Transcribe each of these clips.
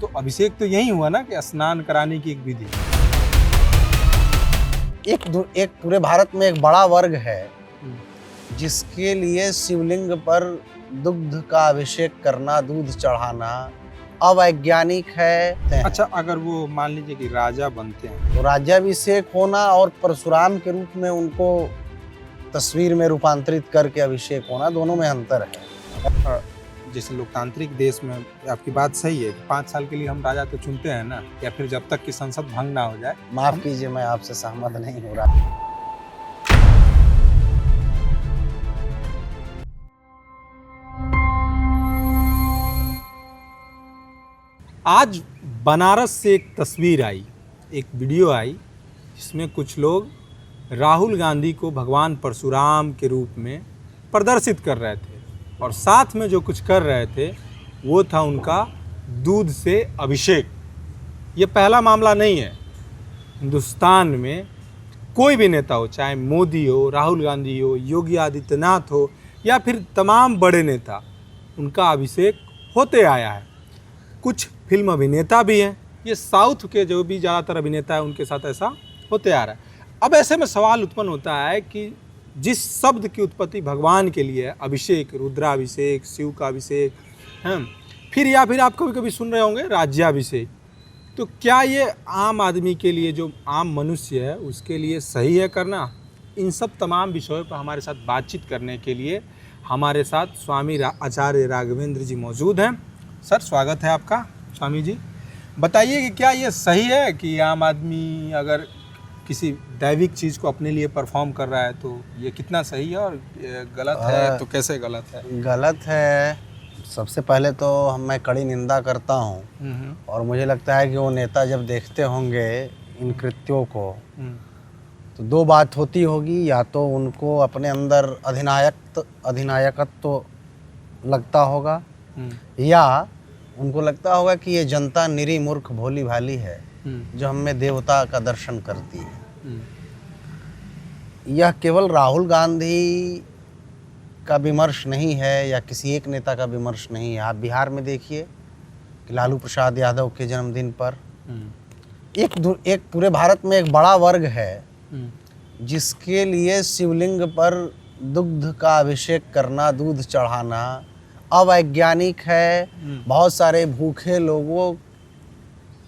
तो अभिषेक तो यही हुआ ना कि स्नान कराने की एक विधि। एक पूरे भारत में एक बड़ा वर्ग है जिसके लिए शिवलिंग पर दुग्ध का अभिषेक करना, दूध चढ़ाना अवैज्ञानिक है। अच्छा, अगर वो मान लीजिए कि राजा बनते हैं तो राज्याभिषेक होना और परशुराम के रूप में उनको तस्वीर में रूपांतरित करके अभिषेक होना, दोनों में अंतर है। जैसे लोकतांत्रिक देश में आपकी बात सही है, 5 साल के लिए हम राजा तो चुनते हैं ना, या फिर जब तक कि संसद भंग ना हो जाए। माफ कीजिए, मैं आपसे सहमत नहीं हो रहा। आज बनारस से एक तस्वीर आई, एक वीडियो आई, जिसमें कुछ लोग राहुल गांधी को भगवान परशुराम के रूप में प्रदर्शित कर रहे थे और साथ में जो कुछ कर रहे थे वो था उनका दूध से अभिषेक। ये पहला मामला नहीं है। हिंदुस्तान में कोई भी नेता हो, चाहे मोदी हो, राहुल गांधी हो, योगी आदित्यनाथ हो, या फिर तमाम बड़े नेता, उनका अभिषेक होते आया है। कुछ फिल्म अभिनेता भी हैं, ये साउथ के जो भी ज़्यादातर अभिनेता हैं उनके साथ ऐसा होते आ रहा है। अब ऐसे में सवाल उत्पन्न होता है कि जिस शब्द की उत्पत्ति भगवान के लिए है, अभिषेक, रुद्राभिषेक, शिव का अभिषेक, हैं, फिर या फिर आप कभी कभी सुन रहे होंगे राज्याभिषेक, तो क्या ये आम आदमी के लिए, जो आम मनुष्य है, उसके लिए सही है करना? इन सब तमाम विषयों पर हमारे साथ बातचीत करने के लिए हमारे साथ स्वामी आचार्य राघवेंद्र जी मौजूद हैं। सर, स्वागत है आपका। स्वामी जी, बताइए कि क्या ये सही है कि आम आदमी अगर किसी दैविक चीज़ को अपने लिए परफॉर्म कर रहा है तो ये कितना सही है, और गलत है तो कैसे गलत है? गलत है। सबसे पहले तो मैं कड़ी निंदा करता हूँ, और मुझे लगता है कि वो नेता जब देखते होंगे इन कृत्यों को तो दो बात होती होगी, या तो उनको अपने अंदर अधिनायकत्व लगता होगा, या उनको लगता होगा कि ये जनता निरी मूर्ख भोली भाली है जो हमें देवता का दर्शन करती है। यह केवल राहुल गांधी का विमर्श नहीं है या किसी एक नेता का विमर्श नहीं है। आप बिहार में देखिए कि लालू प्रसाद यादव के जन्मदिन पर एक पूरे भारत में एक बड़ा वर्ग है जिसके लिए शिवलिंग पर दुग्ध का अभिषेक करना, दूध चढ़ाना अवैज्ञानिक है। बहुत सारे भूखे लोगों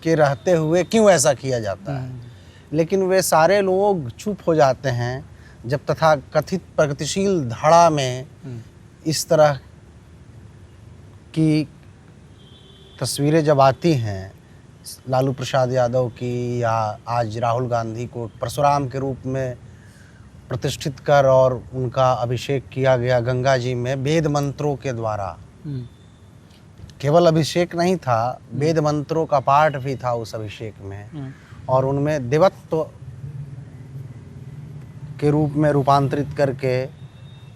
के रहते हुए क्यों ऐसा किया जाता है, लेकिन वे सारे लोग चुप हो जाते हैं जब तथाकथित प्रगतिशील धड़ा में इस तरह की तस्वीरें जब आती हैं, लालू प्रसाद यादव की, या आज राहुल गांधी को परशुराम के रूप में प्रतिष्ठित कर और उनका अभिषेक किया गया गंगा जी में वेद मंत्रों के द्वारा। केवल अभिषेक नहीं था, वेद मंत्रों का पाठ भी था उस अभिषेक में, और उनमें देवत्व के रूप में रूपांतरित करके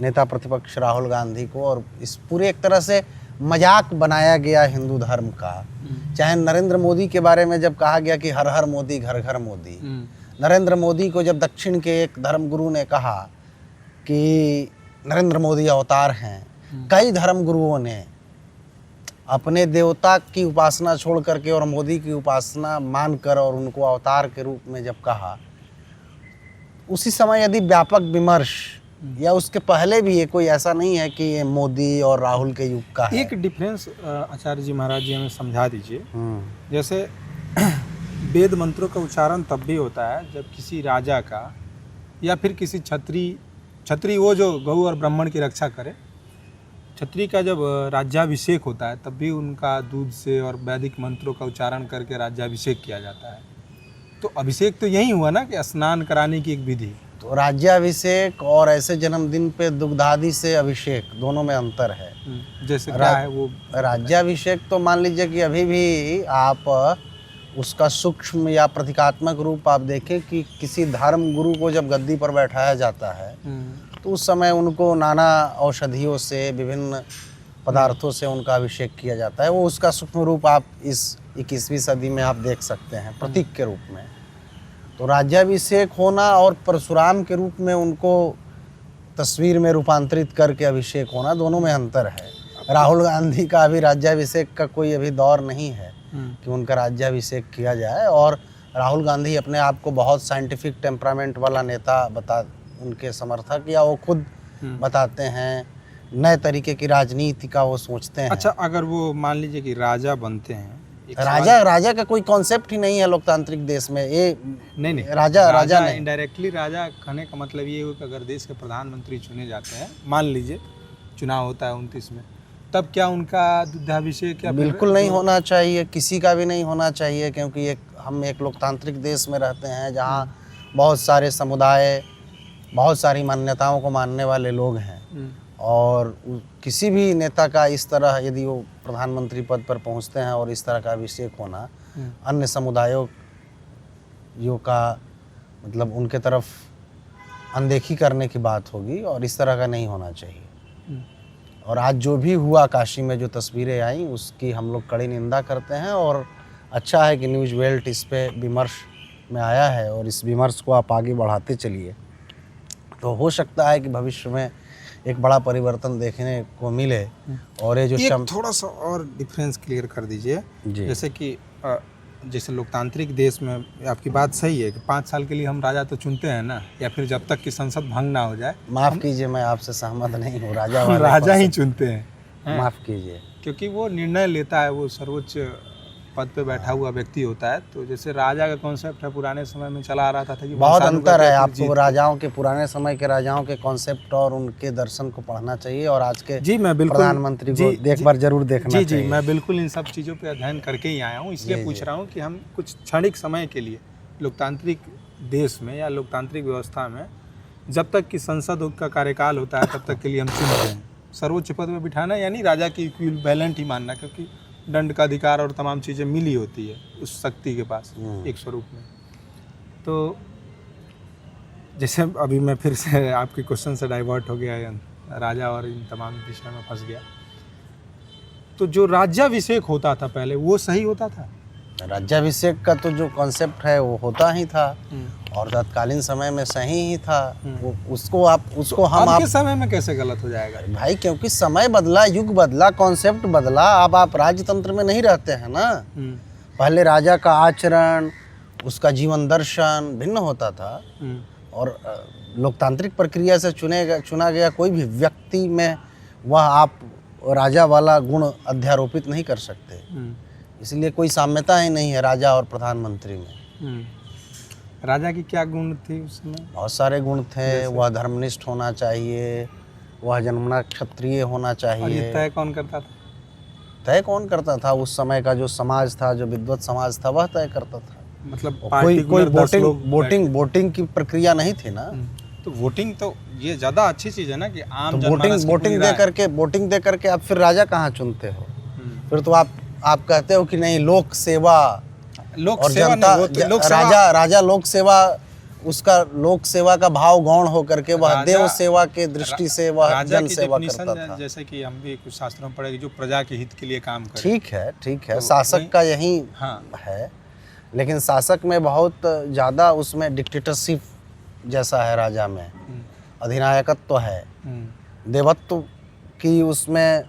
नेता प्रतिपक्ष राहुल गांधी को, और इस पूरे एक तरह से मजाक बनाया गया हिंदू धर्म का। चाहे नरेंद्र मोदी के बारे में जब कहा गया कि हर हर मोदी, घर घर मोदी, नरेंद्र मोदी को जब दक्षिण के एक धर्मगुरु ने कहा कि नरेंद्र मोदी अवतार हैं, कई धर्मगुरुओं ने अपने देवता की उपासना छोड़ करके और मोदी की उपासना मानकर और उनको अवतार के रूप में जब कहा, उसी समय यदि व्यापक विमर्श, या उसके पहले भी, ये कोई ऐसा नहीं है कि ये मोदी और राहुल के युग का है। एक डिफरेंस आचार्य जी, महाराज जी, हमें समझा दीजिए। जैसे वेद मंत्रों का उच्चारण तब भी होता है जब किसी राजा का या फिर किसी छत्री वो जो गौ और ब्राह्मण की रक्षा करे, छत्री का जब राज्याभिषेक होता है तब भी उनका दूध से और वैदिक मंत्रों का उच्चारण करके राज्याभिषेक किया जाता है। तो अभिषेक तो यही हुआ ना कि स्नान कराने की एक विधि। तो राज्याभिषेक और ऐसे जन्मदिन पे दुग्धादि से अभिषेक, दोनों में अंतर है। जैसे क्या है वो? राज्याभिषेक तो मान लीजिए कि अभी भी आप उसका सूक्ष्म या प्रतीकात्मक रूप आप देखें कि किसी धर्म गुरु को जब गद्दी पर बैठाया जाता है तो उस समय उनको नाना औषधियों से, विभिन्न पदार्थों से उनका अभिषेक किया जाता है। वो उसका सूक्ष्म रूप आप इस 21वीं सदी में आप देख सकते हैं प्रतीक के रूप में। तो राज्याभिषेक होना और परशुराम के रूप में उनको तस्वीर में रूपांतरित करके अभिषेक होना, दोनों में अंतर है। राहुल गांधी का अभी राज्याभिषेक का कोई अभी दौर नहीं है। कि उनका राज्याभिषेक किया जाए। और राहुल गांधी अपने आप को बहुत साइंटिफिक टेम्परामेंट वाला नेता उनके समर्थक या वो खुद बताते हैं, नए तरीके की राजनीति का वो सोचते हैं। अच्छा, अगर वो मान लीजिए कि राजा बनते हैं, राजा का कोई कॉन्सेप्ट ही नहीं है लोकतांत्रिक देश में। ये नहीं राजा नहीं, इनडायरेक्टली राजा कहने का मतलब ये है कि अगर देश के प्रधानमंत्री चुने जाते हैं, मान लीजिए चुनाव होता है 29 में, तब क्या उनका दुग्धाभिषेक या बिल्कुल नहीं होना चाहिए, किसी का भी नहीं होना चाहिए, क्योंकि हम एक लोकतांत्रिक देश में रहते हैं जहाँ बहुत सारे समुदाय, बहुत सारी मान्यताओं को मानने वाले लोग हैं। और किसी भी नेता का इस तरह यदि वो प्रधानमंत्री पद पर पहुंचते हैं और इस तरह का अभिषेक होना अन्य समुदायों का मतलब उनके तरफ अनदेखी करने की बात होगी, और इस तरह का नहीं होना चाहिए। और आज जो भी हुआ काशी में, जो तस्वीरें आई, उसकी हम लोग कड़ी निंदा करते हैं। और अच्छा है कि न्यूज़ वेल्ट इस पे विमर्श में आया है, और इस विमर्श को आप आगे बढ़ाते चलिए, तो हो सकता है कि भविष्य में एक बड़ा परिवर्तन देखने को मिले। और ये जो थोड़ा सा और डिफरेंस क्लियर कर दीजिए, जैसे कि जैसे लोकतांत्रिक देश में आपकी बात सही है कि 5 साल के लिए हम राजा तो चुनते हैं ना, या फिर जब तक कि संसद भंग ना हो जाए। माफ़ कीजिए, मैं आपसे सहमत नहीं हूँ। राजा ही चुनते हैं, माफ़ कीजिए, क्योंकि वो निर्णय लेता है, वो सर्वोच्च पद पे बैठा हुआ व्यक्ति होता है। तो जैसे राजा का कॉन्सेप्ट है, पुराने समय में चला आ रहा था कि बहुत अंतर है। आपको राजाओं के, पुराने समय के राजाओं के कॉन्सेप्ट और उनके दर्शन को पढ़ना चाहिए, और आज के प्रधानमंत्री को एक बार जरूर देखना चाहिए। मैं बिल्कुल इन सब चीज़ों पे अध्ययन करके ही आया हूँ, इसलिए पूछ रहा हूँ कि हम कुछ क्षणिक समय के लिए लोकतांत्रिक देश में या लोकतांत्रिक व्यवस्था में जब तक कि संसद का कार्यकाल होता है तब तक के लिए हम चुनते हैं। सर्वोच्च पद में बिठाना यानी राजा की इक्विवेलेंट ही मानना, क्योंकि दंड का अधिकार और तमाम चीज़ें मिली होती है उस शक्ति के पास एक स्वरूप में। तो जैसे अभी मैं फिर से आपके क्वेश्चन से डाइवर्ट हो गया, राजा और इन तमाम विषय में फंस गया। तो जो राज्याभिषेक होता था पहले, वो सही होता था? राज्याभिषेक का तो जो कॉन्सेप्ट है वो होता ही था, और तत्कालीन समय में सही ही था। उसको हम आपके समय में कैसे गलत हो जाएगा भाई? क्योंकि समय बदला, युग बदला, कॉन्सेप्ट बदला। अब आप राजतंत्र में नहीं रहते हैं ना। पहले राजा का आचरण, उसका जीवन दर्शन भिन्न होता था, और लोकतांत्रिक प्रक्रिया से चुना गया कोई भी व्यक्ति में वह आप राजा वाला गुण अध्यारोपित नहीं कर सकते। इसलिए कोई साम्यता ही नहीं है राजा और प्रधानमंत्री में। राजा की क्या गुण थी उसमें? बहुत सारे गुण थे। वह धर्मनिष्ठ होना चाहिए, वह जन्मना क्षत्रिय होना चाहिए। और ये तय कौन करता था? तय कौन करता था? उस समय का जो समाज था, जो विद्वत समाज था, वह तय करता था। मतलब कोई वोटिंग की प्रक्रिया नहीं थी ना। तो वोटिंग तो ये ज्यादा अच्छी चीज है ना कि आम तो वोटिंग दे करके आप फिर राजा कहाँ चुनते हो? फिर तो आप कहते हो कि नहीं, लोक सेवा, और जनता, राजा लोक सेवा, उसका लोक सेवा का भाव गौण हो करके वह देव सेवा के दृष्टि से वह जन सेवा करता था। जैसे कि हम भी कुछ शास्त्रों में पढ़े, जो प्रजा के हित के लिए काम करे। ठीक है, शासक का यही है। लेकिन शासक में बहुत ज़्यादा उसमें डिक्टेटरशिप जैसा है राजा में, अधिनायकत्व है, देवत्व की उसमें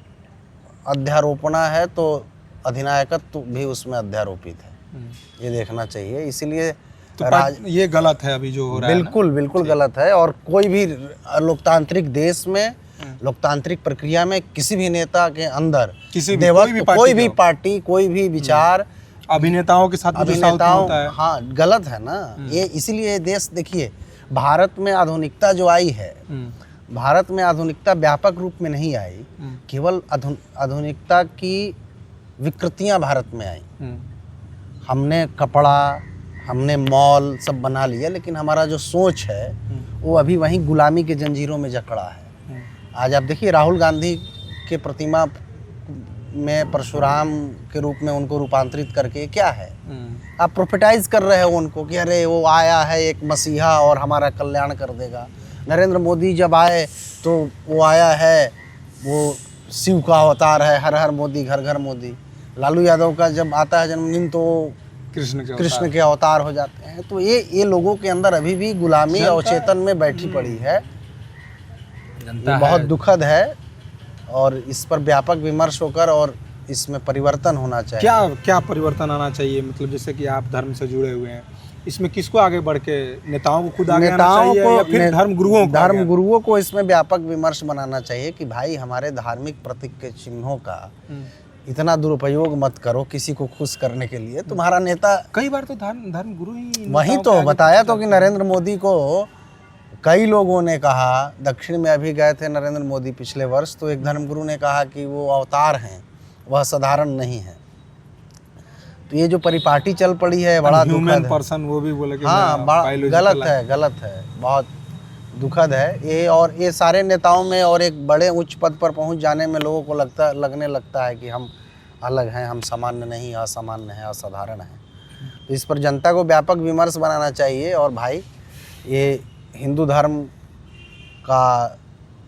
अध्यारोपणा है, तो अधिनायकत्व भी उसमें अध्यारोपित है। ये देखना चाहिए। इसीलिए तो ये गलत है अभी जो हो रहा है। बिल्कुल गलत है। और कोई भी लोकतांत्रिक देश में, लोकतांत्रिक प्रक्रिया में किसी भी नेता के अंदर कोई भी पार्टी, कोई भी विचार अभिनेताओं के साथ होता है। हाँ, गलत है ना ये। इसीलिए देश, देखिए, भारत में आधुनिकता जो आई है, भारत में आधुनिकता व्यापक रूप में नहीं आई, केवल आधुनिकता की विकृतियां भारत में आई। हमने कपड़ा, हमने मॉल सब बना लिया, लेकिन हमारा जो सोच है वो अभी वहीं गुलामी के जंजीरों में जकड़ा है। आज आप देखिए, राहुल गांधी के प्रतिमा में परशुराम के रूप में उनको रूपांतरित करके क्या है? आप प्रोफेटाइज कर रहे हो उनको कि अरे वो आया है एक मसीहा और हमारा कल्याण कर देगा। नरेंद्र मोदी जब आए तो वो आया है, वो शिव का अवतार है, हर हर मोदी, घर घर मोदी। लालू यादव का जब आता है जन्मदिन तो कृष्ण के अवतार हो जाते हैं। तो ये लोगों के अंदर अभी भी गुलामी अवचेतन में बैठी पड़ी है। ये बहुत दुखद है, और इस पर व्यापक विमर्श होकर और इसमें परिवर्तन होना चाहिए। क्या क्या परिवर्तन आना चाहिए? मतलब जैसे कि आप धर्म से जुड़े हुए हैं, इसमें किसको आगे बढ़ के, नेताओं को खुद आगे आना चाहिए या फिर धर्म गुरुओं को इसमें व्यापक विमर्श बनाना चाहिए कि भाई हमारे धार्मिक प्रतीक के चिन्हों का इतना दुरुपयोग मत करो किसी को खुश करने के लिए। तुम्हारा नेता, कई बार तो धर्म गुरु ही, वही तो बताया तो कि नरेंद्र मोदी को कई लोगों ने कहा, दक्षिण में अभी गए थे नरेंद्र मोदी पिछले वर्ष, तो एक धर्मगुरु ने कहा कि वो अवतार हैं, वह साधारण नहीं है। तो ये जो परिपाटी चल पड़ी है बड़ा दुखद पर्सन, वो भी बोले कि हाँ गलत है, बहुत दुखद है ये। और ये सारे नेताओं में और एक बड़े उच्च पद पर पहुंच जाने में लोगों को लगने लगता है कि हम अलग हैं, हम सामान्य नहीं, असामान्य हैं, असाधारण हैं। तो इस पर जनता को व्यापक विमर्श बनाना चाहिए। और भाई ये हिंदू धर्म का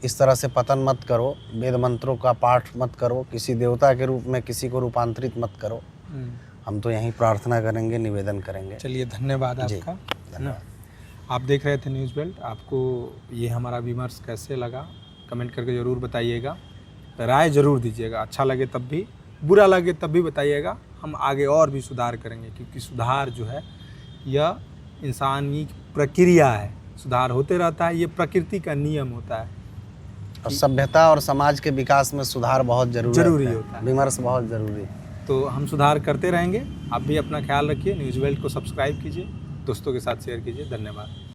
इस तरह से पतन मत करो, वेद मंत्रों का पाठ मत करो, किसी देवता के रूप में किसी को रूपांतरित मत करो। हम तो यही प्रार्थना करेंगे, निवेदन करेंगे। चलिए, धन्यवाद आपका। धन्यवाद। आप देख रहे थे न्यूज़ बेल्ट। आपको ये हमारा विमर्श कैसे लगा कमेंट करके ज़रूर बताइएगा, राय ज़रूर दीजिएगा। अच्छा लगे तब भी, बुरा लगे तब भी बताइएगा। हम आगे और भी सुधार करेंगे, क्योंकि सुधार जो है यह इंसानी प्रक्रिया है, सुधार होते रहता है, ये प्रकृति का नियम होता है। और सभ्यता और समाज के विकास में सुधार बहुत जरूरी होता है, विमर्श बहुत ज़रूरी है। तो हम सुधार करते रहेंगे। आप भी अपना ख्याल रखिए, न्यूज़ बेल्ट को सब्सक्राइब कीजिए, दोस्तों के साथ शेयर कीजिए। धन्यवाद।